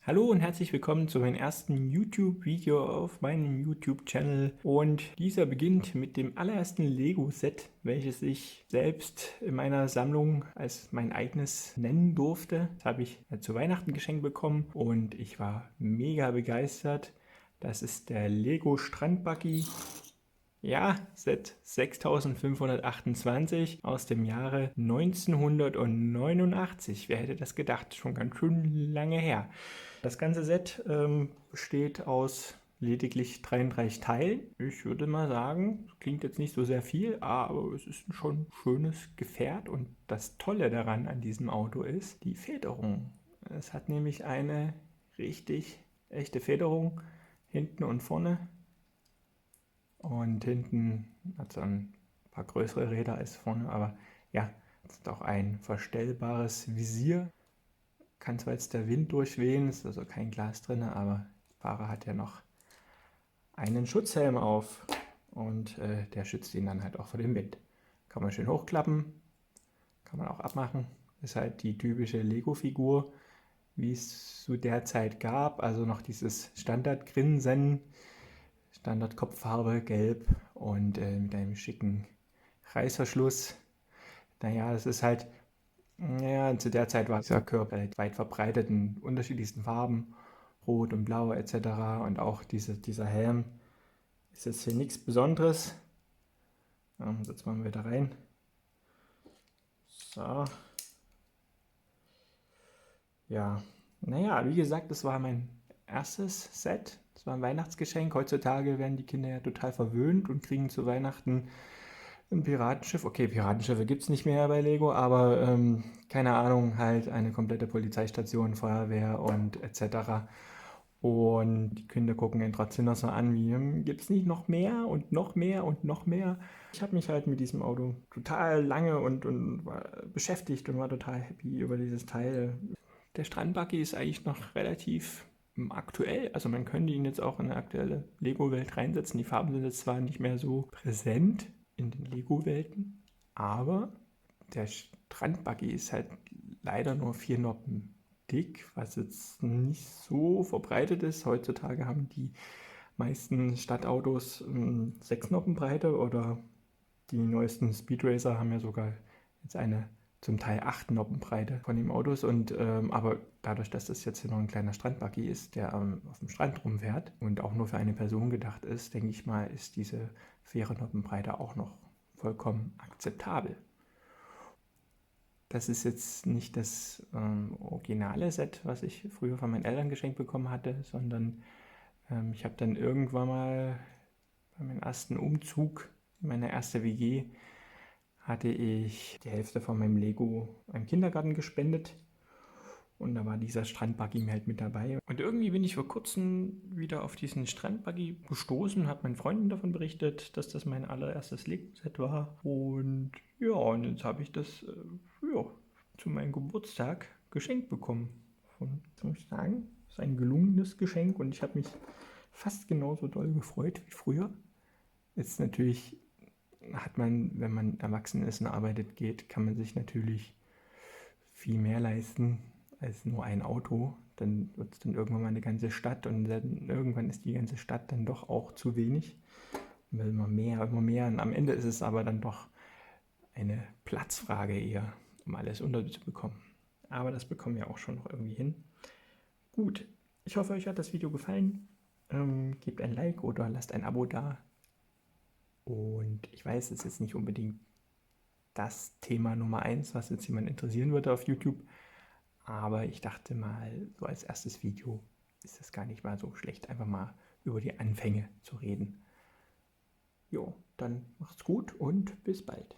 Hallo und herzlich willkommen zu meinem ersten YouTube-Video auf meinem YouTube-Channel. Und dieser beginnt mit dem allerersten Lego-Set, welches ich selbst in meiner Sammlung als mein eigenes nennen durfte. Das habe ich zu Weihnachten geschenkt bekommen und ich war mega begeistert. Das ist der Lego Strandbuggy. Ja, Set 6528 aus dem Jahre 1989. Wer hätte das gedacht? Schon ganz schön lange her. Das ganze Set besteht aus lediglich 33 Teilen. Ich würde mal sagen, klingt jetzt nicht so sehr viel, aber es ist schon ein schönes Gefährt. Und das Tolle daran an diesem Auto ist die Federung. Es hat nämlich eine richtig echte Federung hinten und vorne. Und hinten hat es ein paar größere Räder als vorne, aber ja, es ist auch ein verstellbares Visier. Kann zwar jetzt der Wind durchwehen, ist also kein Glas drin, aber der Fahrer hat ja noch einen Schutzhelm auf und der schützt ihn dann halt auch vor dem Wind. Kann man schön hochklappen, kann man auch abmachen. Ist halt die typische Lego-Figur, wie es zu der Zeit gab, also noch dieses Standardgrinsen, Standardkopffarbe, gelb und mit einem schicken Reißverschluss. Naja, es ist halt, naja, zu der Zeit war dieser Körper halt weit verbreitet in unterschiedlichsten Farben, rot und blau etc. Und auch dieser Helm ist jetzt hier nichts Besonderes. Setzen wir mal wieder rein. So. Ja, naja, wie gesagt, das war mein erstes Set. Das war ein Weihnachtsgeschenk. Heutzutage werden die Kinder ja total verwöhnt und kriegen zu Weihnachten ein Piratenschiff. Okay, Piratenschiffe gibt es nicht mehr bei Lego, aber keine Ahnung, halt eine komplette Polizeistation, Feuerwehr und etc. Und die Kinder gucken ihn trotzdem noch so an, wie gibt es nicht noch mehr und noch mehr und noch mehr. Ich habe mich halt mit diesem Auto total lange und war beschäftigt und war total happy über dieses Teil. Der Strandbuggy ist eigentlich noch relativ aktuell. Also man könnte ihn jetzt auch in eine aktuelle Lego-Welt reinsetzen. Die Farben sind jetzt zwar nicht mehr so präsent in den Lego-Welten, aber der Strandbuggy ist halt leider nur 4 Noppen dick, was jetzt nicht so verbreitet ist. Heutzutage haben die meisten Stadtautos 6 Noppen Breite oder die neuesten Speed Racer haben ja sogar jetzt eine zum Teil 8 Noppen Breite von den Autos. Und aber dadurch, dass das jetzt hier noch ein kleiner Strandbuggy ist, der auf dem Strand rumfährt und auch nur für eine Person gedacht ist, denke ich mal, ist diese 4 Noppen Breite auch noch vollkommen akzeptabel. Das ist jetzt nicht das originale Set, was ich früher von meinen Eltern geschenkt bekommen hatte, sondern ich habe dann irgendwann mal bei meinem ersten Umzug in meine erste WG hatte ich die Hälfte von meinem Lego einem Kindergarten gespendet. Und da war dieser Strandbuggy mir halt mit dabei. Und irgendwie bin ich vor kurzem wieder auf diesen Strandbuggy gestoßen, habe meinen Freunden davon berichtet, dass das mein allererstes Lego-Set war. Und ja, und jetzt habe ich das ja, zu meinem Geburtstag geschenkt bekommen. Und was soll ich sagen? Das ist ein gelungenes Geschenk und ich habe mich fast genauso doll gefreut wie früher. Jetzt natürlich hat man, wenn man erwachsen ist und arbeitet geht, kann man sich natürlich viel mehr leisten als nur ein Auto. Dann wird es dann irgendwann mal eine ganze Stadt und dann irgendwann ist die ganze Stadt dann doch auch zu wenig. Man will immer mehr, immer mehr. Und am Ende ist es aber dann doch eine Platzfrage eher, um alles unterzubekommen. Aber das bekommen wir auch schon noch irgendwie hin. Gut, ich hoffe, euch hat das Video gefallen. Gebt ein Like oder lasst ein Abo da. Und ich weiß, es ist nicht unbedingt das Thema Nummer 1, was jetzt jemand interessieren würde auf YouTube. Aber ich dachte mal, so als erstes Video ist das gar nicht mal so schlecht, einfach mal über die Anfänge zu reden. Jo, dann macht's gut und bis bald.